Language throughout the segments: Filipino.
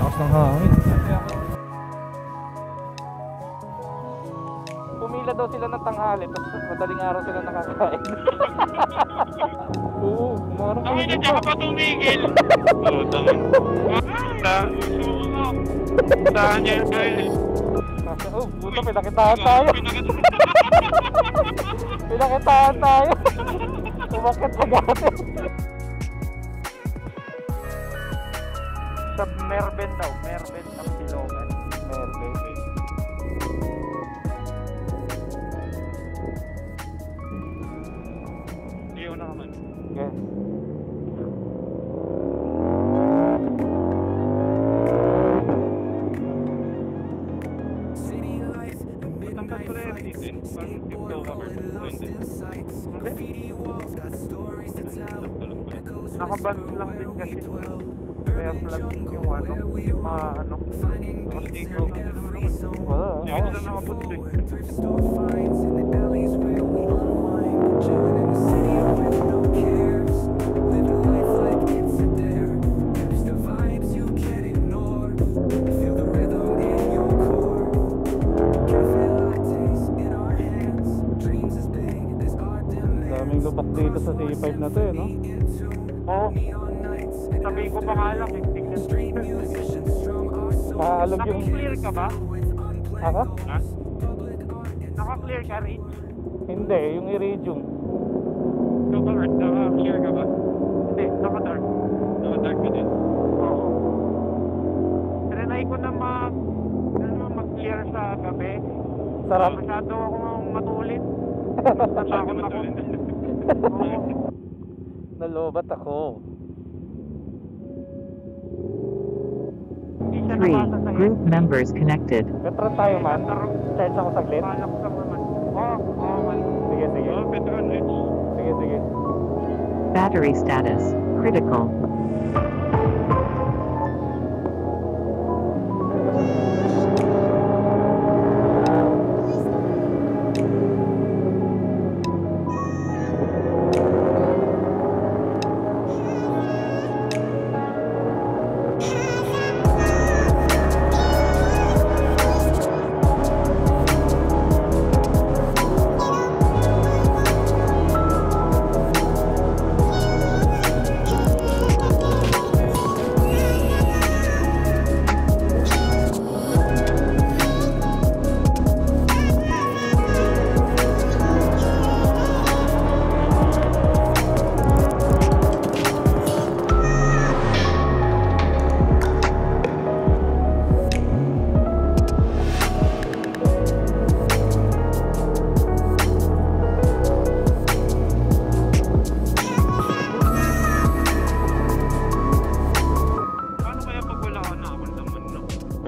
Lakas ng hangin. Pumila daw sila ng tanghali, tapos madaling araw sila nakakain. Oo, kumarang Ay, nandiyan ka pa tumigil. Oo, tama. Saan niya yun? Oh, buto, pinakitaan tayo. Pinakitaan tayo. Umakit agad. Sa Merben daw, Merben ang Silongan. Merben. Iyo na naman. Okay. Matangkat ko na yan dito. Parang tiptoe covered. Hindi. Nakaband lang din kasi. Kaya flat yung ano. Makastigo. Wala. Hindi ko na nakapunti. Daming lubak dito sa C5 na to eh, no? Oo. Sabihin ko pa nga lang, tignan. Nakaalog yung... Naka-clear ka ba? Ako? Ha? Naka-clear ka rin? Hindi, yung iridium. Naka-clear ka ba? Hindi, naka-dark. Naka-dark ka din? Oo. Trinay ko na mag-clear sa gabi. Sarap. Masyado akong matulit. Masyado ako. Nalobat ako. Three group members connected. Petron tayo man. Charge ako saglit. Palak ka naman. Oo, man. Sige, sige. Oo, Petron, Edge. Sige, sige. Battery status critical.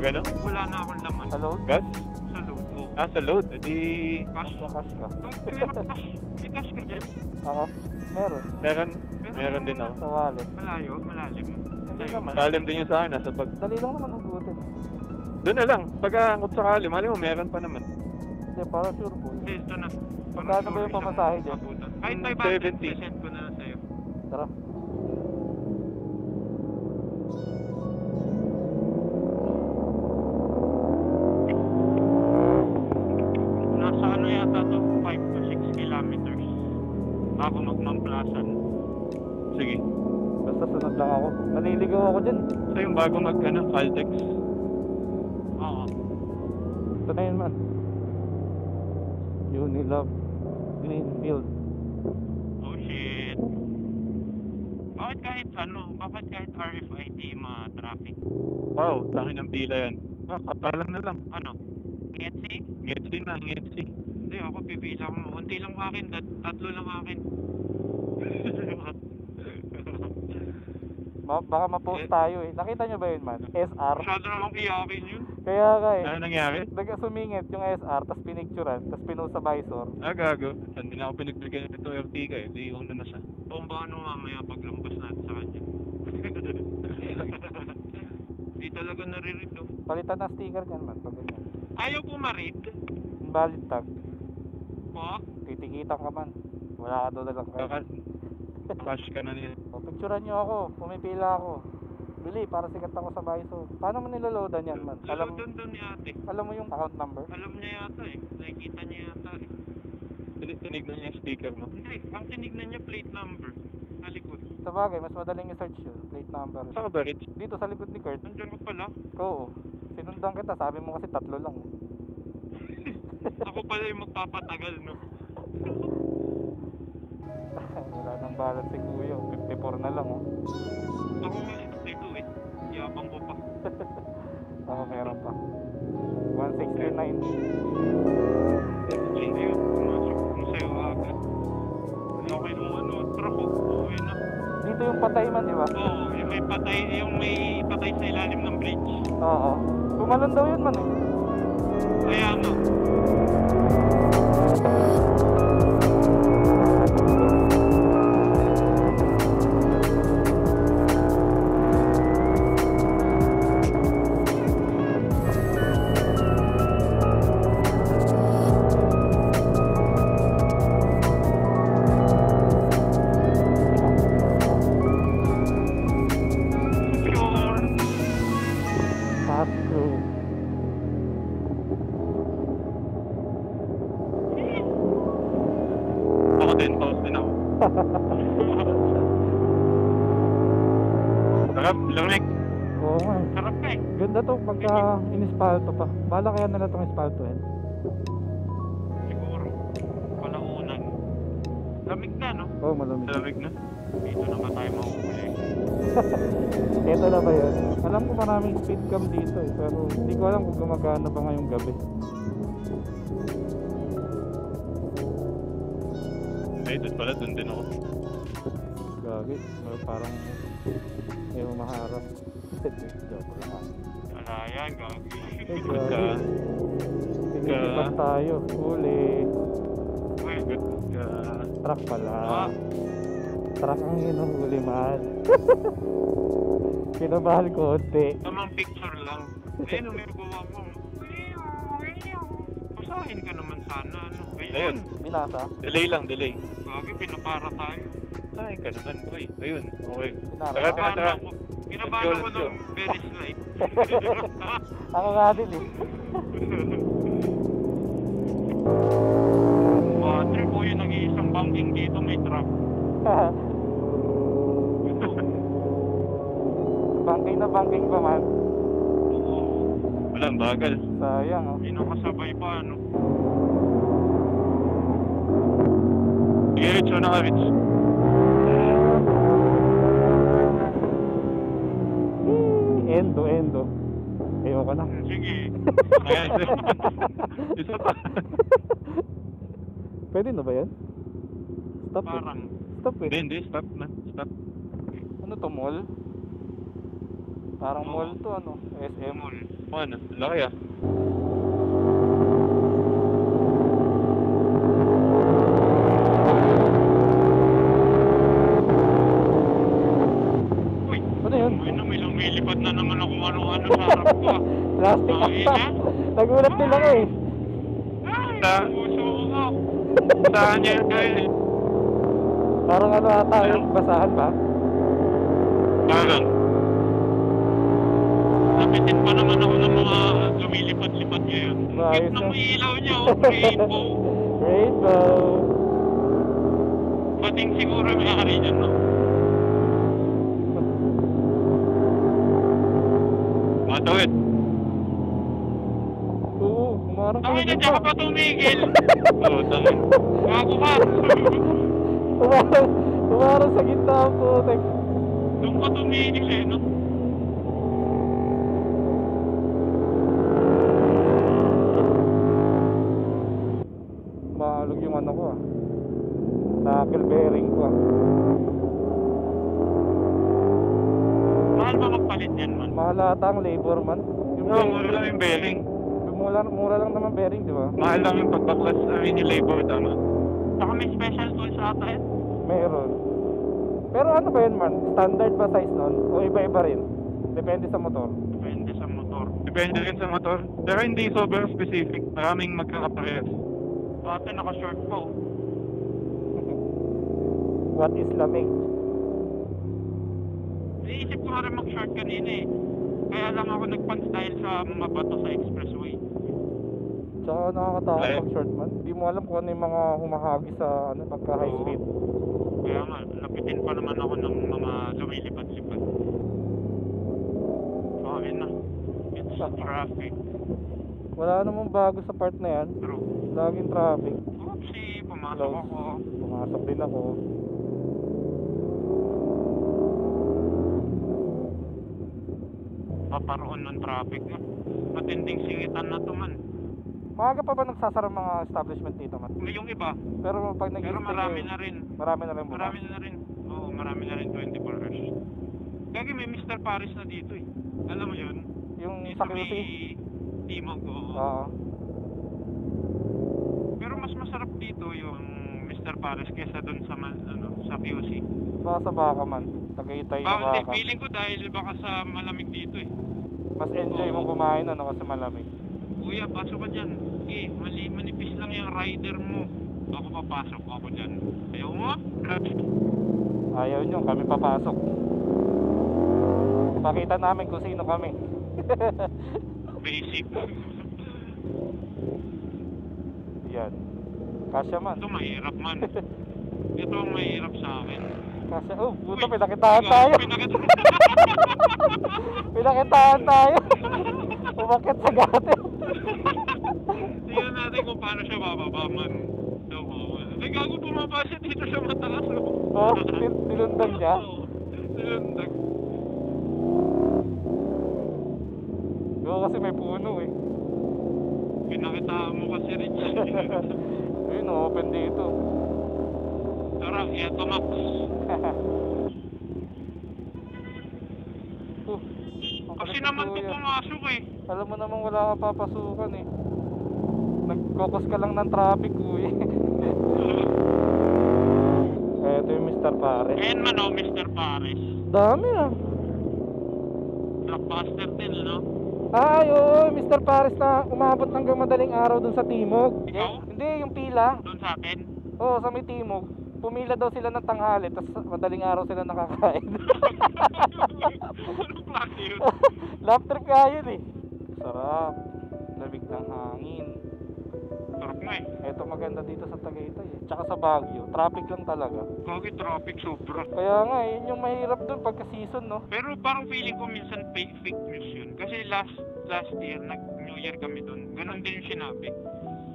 Gano'n? Wala na akong laman. Sa load? Gas? Sa load, oo. Sa load. Edi... Cash ka, cash ka. May cash ka dyan? Ako? Meron. Meron din ako. Sa wallet. Malayo, malalim. Hindi naman. Malalim din yung sa akin, nasa bag. Dali lang naman hugutin. Doon na lang. Pag-aangkot sakali, mali mo, meron pa naman. Hindi, para sure po. Ito na. Magkano ba yung pamasahe dyan? Kahit 500, send ko na lang sa'yo. Tara. Nasa ano yata to? 5 to 6 kilometers. Bago magmamplasan. Sige. Basta sunod lang ako. Naliligaw ako dyan. So yung bago Caltex? Oo. Ito na yun man. Unilove Greenfield. Oh shit. Bakit kahit RFID ma-traffic? Wow, laki ng pila yan. Kapalan na lang. Ano? Ngetsi? Ngetsi na, ngetsi. Hindi, ako pipila ko. Unti lang akin, tatlo lang akin. Baka ma-post tayo eh. Nakita nyo ba yun man? SR. Masyado namang iyakin yun. Kaya ka eh. Ano nangyari? Sumingit yung SR, tapos pinicturan, tapos pinost sa visor. Gago. Hindi na ako pinagbigyan nito Ertiga eh. Di una na siya. Kung paano mamaya paglampas natin sa kanya. Di talaga naririto. Palitan ng sticker niyan man. Pag ganyan. Ayaw pumarid. Valid tag. Po? Titikitan ka man. Wala ka doon lang kayo. Cash ka na niya. O, picturean nyo ako. Pumipila ako. Bili, para sikat ako sa Bison. Paano mo niloloadan yan, man? Alam doon ni ate. Alam mo yung account number? Alam niya yata eh. Nakikita niya yata eh. Tinignan niya yung sticker mo? Hindi. Ang tinignan niya plate number. Sa likod. Sa bagay, mas madaling i-search yun. Plate number. Saan ka ba, Rich? Dito sa likod ni Kurt. Nandiyan ka pala. Oo. Sinundan kita, sabi mo kasi 3 lang. Ako pala yung magpapatagal, no? Wala nang balance si Kuya. 54 na lang, oh. Ako nga 62 eh. Yabang ko pa. Ako meron pa. 169. Ayun, pumasok mo sa'yo agad. Okay nung ano, truck ko. Okay na. Dito yung patay man, di ba? Oo, yung may patay sa ilalim ng bridge. Oo. Tumalon daw yun man eh. Kaya nga. Ako din, pause din ako. Sarap, lamig. Oo nga. Sarap eh. Ganda to pagka in-espalto pa. Bala kaya nila itong espaltohin. Siguro. Palaunan. Lamig na, no? Oo, malamig. Lamig na. Dito na ba tayo mahuhuli? Ito na ba yun? Alam ko maraming speed cam dito eh. Pero hindi ko alam kung gumagana pa ngayong gabi. Ay, doon pala, doon din ako. Gagi. Parang may humaharap. Joke lang. Wala yan, gagi. Gagi. Pinitipas tayo. Huli. Uy, good ka. Truck pala. Ah. Truck ang hinuhuli, man. Kinabahan konti. Tamang picture lang. Eh, nung may gawa mo. Pasahin ka naman sana, ano. Ayun. Binasa. Delay lang, delay. Gagi, pinapara tayo. Pasahin ka naman, boy. Ayun, okay. Binasa. Tara. Kinabahan ko ng very slight. Ako nga din eh. Trip po yung nag-iisang banking dito, may truck. Banking na banking pa man. Oo. Walang bagal. Sayang oh. Hindi nakasabay pa, ano. Sige, Rich, na ka, Rich. Endo. Ayoko na. Sige. Ayan, isa pa. Pwede na ba yan? Stop eh. Parang. Stop eh. Hindi, stop na. Stop. Ano to, mall? Parang mall to, ano? SM. Mall. Ano? Laki ah. Uy! Ano yun? Uy na, may lumilipad na naman ako ano-ano sa harap ko ah. Plastic Ay, ka. na? Nagulat din ako eh. Ay! Puso ko. Saan niya kayo? Parang ano ata yung basahan ba? Parang. Napitin pa naman ako ng mga lumilipad-lipad ngayon. Ayos Cute na na. may ilaw niya, oh, rainbow. Rainbow. Pating siguro may ari dyan, no? Matawid. Oo, kumarang Tangin na, dyan ka pa tumigil. Oo, tangin. Bago ka. Kumarang sa gitna ang putek. Doon ka tumigil eh, no? Mahalog yung ano ko ah. Knuckle bearing ko ah. Mahal ba magpalit yan, man? Mahal ata ang labor man. Oo, mura lang yung bearing. Mura lang naman bearing, di ba? Mahal lang yung pagbaklas yung labor, tama? Saka may special tools ata yan. Meron. Pero ano ba yun man? Standard ba size nun? O iba-iba rin? Depende sa motor. Depende sa motor. Depende rin sa motor. Pero hindi sobrang specific. Maraming magkakaparehas. Dati naka-short pa, oh. What is lamig? Hindi Naisip ko nga rin mag-short kanina eh. Kaya lang ako nagpan-style sa mga bato sa expressway. Tsaka nakakatakot Ay. mag short man. Hindi mo alam kung ano yung mga humahagi sa ano, pagka high Oo. speed. Kaya nga, lapitin pa naman ako ng mga lumilipad-lipad. Oh, yun na. It's traffic. Wala namang bago sa part na yan. True. Laging traffic. Oopsie, pumasok Close. ako. Pumasok din ako. Paparoon ng traffic na. Matinding singitan na to man. Maaga pa ba nagsasara ang mga establishment dito man? Yung iba, Pero pag nag pero marami na rin. Marami na rin bukas. Marami na rin. Oo, marami na rin 24 hours. Kaya may Mr. Paris na dito eh. Alam mo yun? Yung Dito sa may QC? Timog, oo. Oo. Pero mas masarap dito yung Mr. Paris kesa dun sa sa QC. Baka sa baka man. Tagaytay na Hindi, baka. feeling ko dahil baka sa malamig dito eh. Mas enjoy mo kumain ano kasi malamig. Kuya, pasok ka dyan. Okay, manipis lang yung rider mo. Ako papasok ako dyan. Ayaw mo? Ayaw nyo, kami papasok. Pakita namin kung sino kami. Basic. Yan. Kasya man. Ito mahirap man. Ito ang mahirap sa akin. Kasya. Oh, puto, Uy, pinakitaan tayo. Pinakitaan tayo. Umakit sa gate. Tingnan natin kung paano siya bababa man. Ay, gago bumaba siya dito sa mataas. Oh, tinundan niya. Oo, tinundan. Oo, kasi may puno eh. Pinakitaan mo kasi Rich. Ayun, open dito. Tara, eto Max. Kasi naman po pumasok eh. Alam mo namang wala ka papasukan eh. Nag-focus ka lang ng traffic, uy. Ito yung Mr. Pares. Ayan man o, Mr. Paris. Dami ah. Blockbuster din, no? Ay, oo, Mr. Pares na umabot hanggang madaling araw dun sa Timog. Ikaw? Hindi, yung pila. Doon sa atin. Oo, sa may Timog. Pumila daw sila ng tanghali, tapos madaling araw sila nakakain. Anong klase yun? Lap trip nga yun eh. Sarap. Lamig ng hangin. Sarap nga eh. Ito maganda dito sa Tagaytay eh. Tsaka sa Baguio, traffic lang talaga. Kagi traffic sobra. Kaya nga, yun yung mahirap dun pagka season, no? Pero parang feeling ko minsan fake news yun. Kasi last year, nag-New Year kami doon. Ganon din yung sinabi.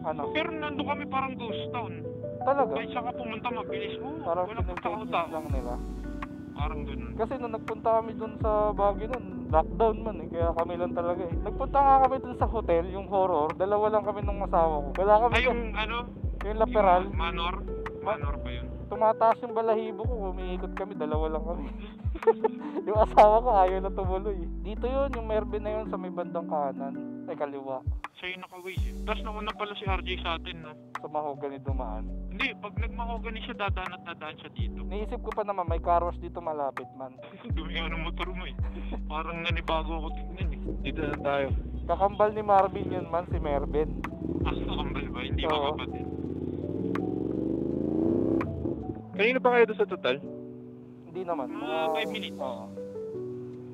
Ano? Pero nandun kami parang ghost town. Talaga? Kahit saan ka pumunta, mabilis. Parang Walang pinag-fake tao-tao. lang nila. Parang ganun. Kasi nung nagpunta kami dun sa Baguio nun, lockdown man eh, kaya kami lang talaga eh. Nagpunta nga kami dun sa hotel, yung horror, dalawa lang kami nung asawa ko. Wala kami Ay, dun, yung ano? yung laperal, Yung Manor? Manor ba yun? tumataas yung balahibo ko, umiikot kami, dalawa lang kami. Yung asawa ko ayaw na tumuloy. Dito yun, yung Mervin na yun sa may bandang kanan, ay kaliwa, Siya yung naka-waze eh. Tapos nauna pala si RJ sa atin, no? sa Mahogany dumaan. Hindi, pag nagmahogany siya, dadaan at dadaan siya dito. Naisip ko pa naman, may car wash dito malapit man. Dumi nga ng motor mo eh. Parang nanibago ako tignan eh. Dito na tayo. Kakambal ni Marvin yun man, si Mervin. Kambal ba? Hindi ba Oo. kapatid? Kanino pa kayo doon sa total? Hindi naman. Mga 5 minutes. Oo.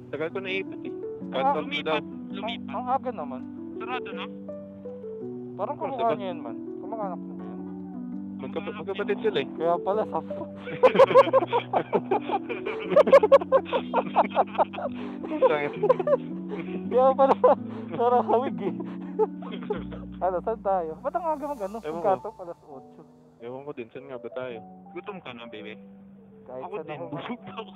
Tagal ko naipit eh. Ah, Cut off na daw. Lumipat. Ang aga naman. Sarado na? Parang Course, kamukha diba? niya yun man. Kamukha niya ba yun? Magkapatid sila eh. Kaya pala, sapo. Kaya pala, parang hawig eh. Ano, saan tayo? Ba't ang aga mag-ano? Ewan ko. Magkato, alas 8. Ewan ko din, saan nga ba tayo? Gutom ka na, baby? Kahit Ako saan din. ako. Busog na ako.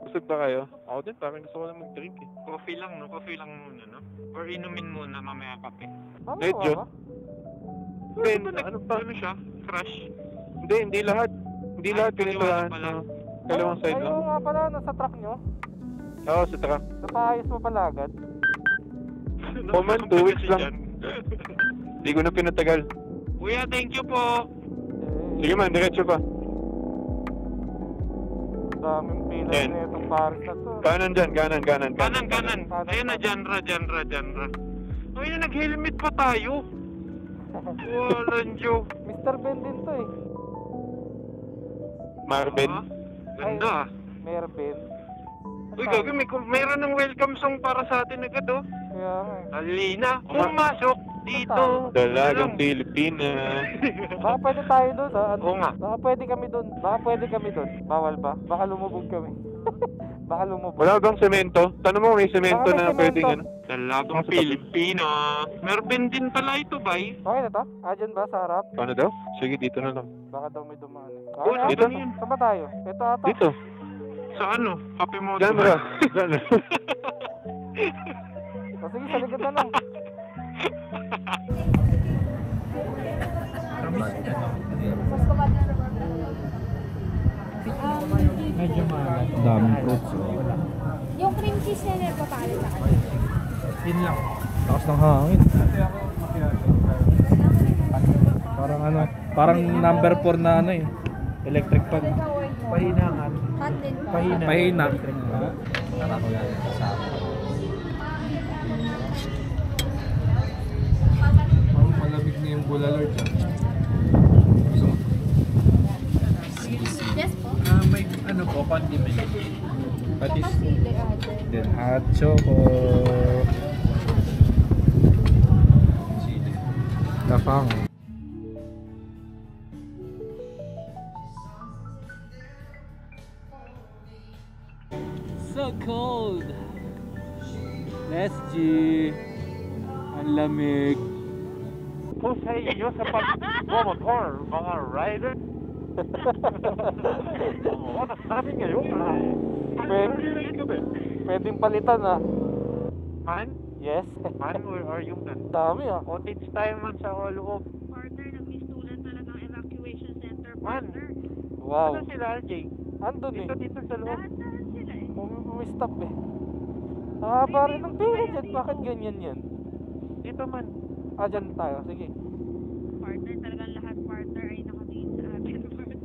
Busog ba kayo? Ako din, parang gusto ko lang mag-drink eh. Coffee lang, no? Coffee lang muna, no? Or inumin muna mamaya kape. Bakit Medyo. ba? Hindi, Ano ba ano pa? Ano siya? Crush? Hindi lahat. Hindi Ay, lahat kaliwa pinuntahan. pala. Kalawang side Ay, lang. oo nga pala, nasa truck nyo. Oo, sa truck. Napaayos mo pala agad. Common, 2 weeks lang. Hindi ko na pinatagal. Kuya, thank you po. Sige man, diretso pa. Daming pila Yan. na itong Paris na to. Kanan dyan, kanan. Kanan. Ayun na, genre. Ayun, nag-helmet pa tayo. Walang joke. Mr. Ben din to eh. Marvin. Ah, ganda ah. Mervin. Uy, gago, mayroon ng welcome song para sa atin agad, oh. Kaya nga eh. Halina, pumasok dito. Dalagang Pilipina. Baka pwede tayo doon ha. Oo nga. Baka pwede kami doon. Baka pwede kami doon. Bawal ba? Baka lumubog kami. Baka lumubog. Wala bang semento? Tanong mo may semento Baka may na semento. pwedeng ano? Dalagang Pilipina. Meron din pala ito, bay. Okay na to? Dyan ba sa harap? Paano daw? Sige, dito na lang. Baka daw may dumaan eh. Oh, Okay, dito? Saan ba tayo? Ito ata. Dito. Sa ano? Happy Moto. Diyan bro. Diyan. O sige, sa likod na lang. Daming fruits. Yung cream cheese na nagpapalit sa kanya. Lakas ng hangin. Parang ano, parang number 4 na ano eh. Electric pan. Pahinangan. Hot din po. Pahina. Malamig na yung bulalord. Yes po. May ano po, condiment. Patis. Saka sili ate. Then hot choco. Tapang. So cold. Let's G. Ang lamig. Kung sa inyo sa pag-motor, mga rider. Ano sabi ngayon? Pwedeng palitan ah. Man? Yes. Man, where are you man? Dami ah. Cottage tayo man sa Oluob. Partner, nagmistulan talagang evacuation center, Man. partner. Wow. Ano sila, RJ? Andun eh. Dito sa loob. Dahan-dahan sila eh. Umistop eh. Ah, pare ng pera dyan. Bakit ganyan yan? Dito man. Dyan tayo. Sige. Partner, talagang lahat partner ay nakatingin sa atin, partner.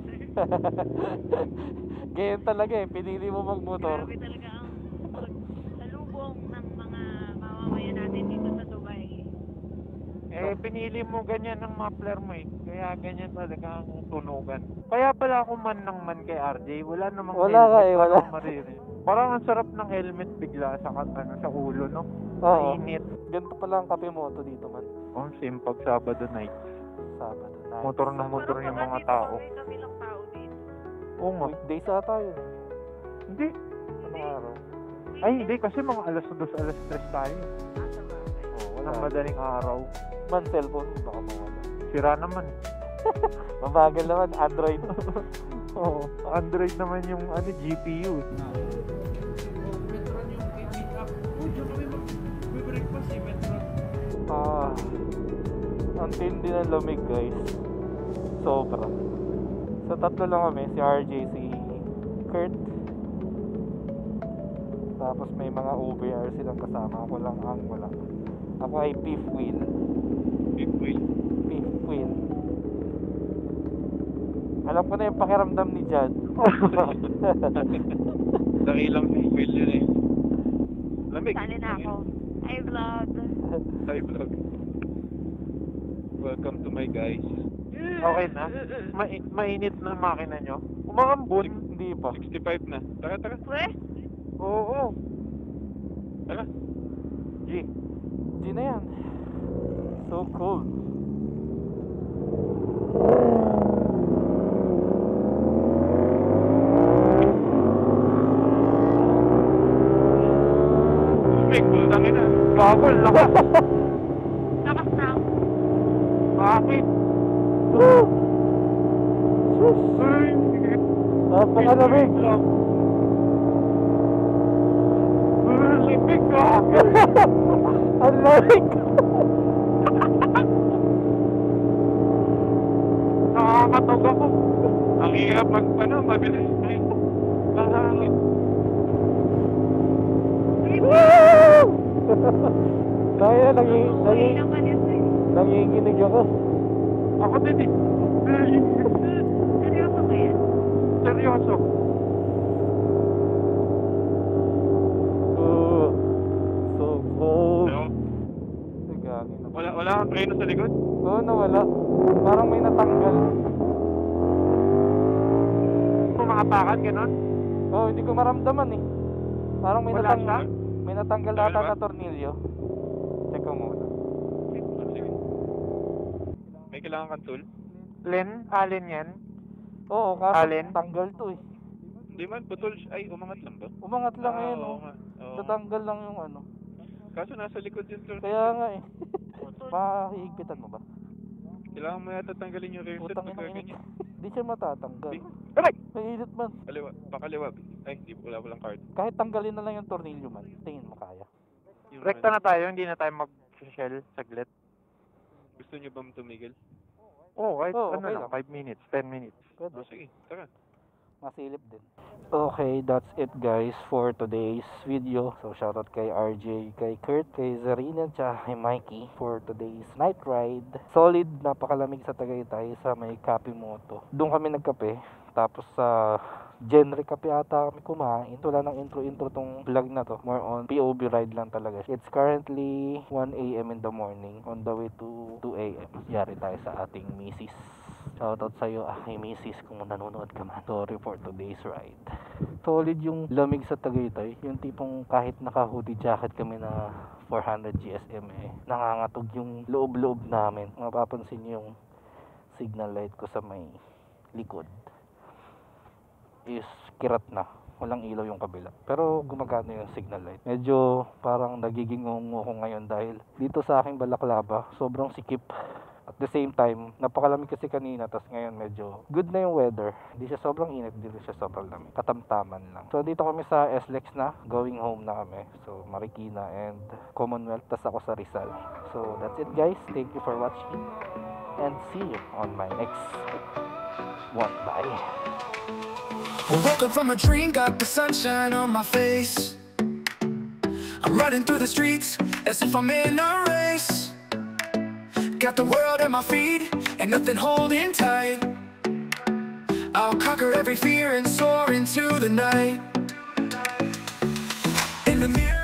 Ganyan talaga eh. Pinili mo magmotor. Grabe talaga ang salubong ng mga mamamayan natin dito sa Dubai. Eh, pinili mo ganyan ang muffler mo eh. Kaya ganyan talaga ang tunugan. Kaya pala ako man ng man kay RJ. Wala namang Wala ka eh, wala. parang maririnig. Parang ang sarap ng helmet bigla sa, sa ulo, no? Oo. Mainit. Ganito pala ang kape moto dito man. Oh, simpag Sabado night. Sabado na. Motor na motor yung mga tao. Kami lang tao dito. Oo nga. Weekdays ata yun. Hindi. Anong araw? Ay, hindi. Kasi mga alas 2, alas 3 tayo. Nasa bagay. Oh, walang madaling araw. Man, cellphone. Baka mawala. Sira naman. Mabagal naman. Android. Oo. Android naman yung ano, GPU. Ah, ang tindi ng lamig guys. Sobra. So tatlo lang kami, si RJ, si Kurt. Tapos may mga OBR silang kasama. Ako lang ang wala. Ako ay fifth wheel. Big wheel. Fifth wheel. Alam ko na yung pakiramdam ni Jad. Dakilang big wheel yun eh. Lamig. Sali na ako. Hi vlog. Hi vlog. Welcome to my guys. Okay na? Mainit na ang makina nyo? Umambon? Hindi pa. 65 na. Tara, tara. Weh? Oo. Tara. G. G na yan. So cold. Big bultangin na. Bagol, lakas. Lakas na. Bakit? Ay, Napakalamig. limig ka. Ang lamig. Nakakatog ako. Ang hirap magpano, mabilis na yun. Lahangin. Kaya Okay naman yun eh. nanginginig ako. Ako din eh. Seryoso ba yan? Seryoso. Oh, so cold. Pero, Gagawin ako. wala kang preno sa likod? Oo, nawala. Parang may natanggal. Kung makapakan, gano'n? Oo, hindi ko maramdaman eh. Parang may Wala natanggal. siya? May natanggal Wala ata ba? na tornilyo. Check ko muna. Sige. May kailangan kang tool? Alin yan? Oo, kaso Alin? tanggal to eh. Hindi man, putol siya. Ay, umangat lang ba? Umangat lang Ah, ngayon oo oh. nga. Oo. Tatanggal lang yung ano. Kaso nasa likod yung tool. Kaya nga eh. Mahihigpitan mo ba? Kailangan mo yata tanggalin yung reset Putang pagka ina init. ganyan. Di siya matatanggal. Di. Aray! Mainit man. Kaliwa, pakaliwa. Ay, hindi, walang card. Kahit tanggalin na lang yung tornilyo man. Tingin mo kaya. Yung Rekta na tayo, hindi na tayo mag-shell saglit. Gusto niyo ba tumigil? Oo, kahit Oo, ano okay lang, lang. 5 minutes, 10 minutes. Pwede. Oh, sige, tara. Masilip din. Okay, that's it guys for today's video. So shoutout kay RJ, kay Kurt, kay Zarina, tsaka kay Mikey for today's night ride. Solid, napakalamig sa Tagaytay sa may Kapimoto. Doon kami nagkape. Tapos sa genre kape ata kami kumain. Wala nang intro tong vlog na to. More on POV ride lang talaga. It's currently 1 AM in the morning on the way to 2 AM. Yari tayo sa ating misis. Shoutout sa'yo, kay misis, kung nanonood ka man. Sorry for today's ride. Solid yung lamig sa Tagaytay. Yung tipong kahit naka-hoodie jacket kami na 400 GSM eh. Nangangatog yung loob-loob namin. Mapapansin nyo yung signal light ko sa may likod. Is kirat na. Walang ilaw yung kabila. Pero gumagana yung signal light. Medyo parang nagiging ngungo ko ngayon dahil dito sa aking balaklava, sobrang sikip. At the same time, napakalamig kasi kanina, tapos ngayon medyo good na yung weather. Hindi siya sobrang init, hindi rin siya sobrang lamig. Katamtaman lang. So dito kami sa SLEX na, going home na kami. So Marikina and Commonwealth, tas ako sa Rizal. So that's it guys, thank you for watching. And see you on my next one. Bye! I woke up from a dream, got the sunshine on my face. I'm running through the streets as if I'm in a race. Got the world at my feet and nothing holding tight. I'll conquer every fear and soar into the night. In the mirror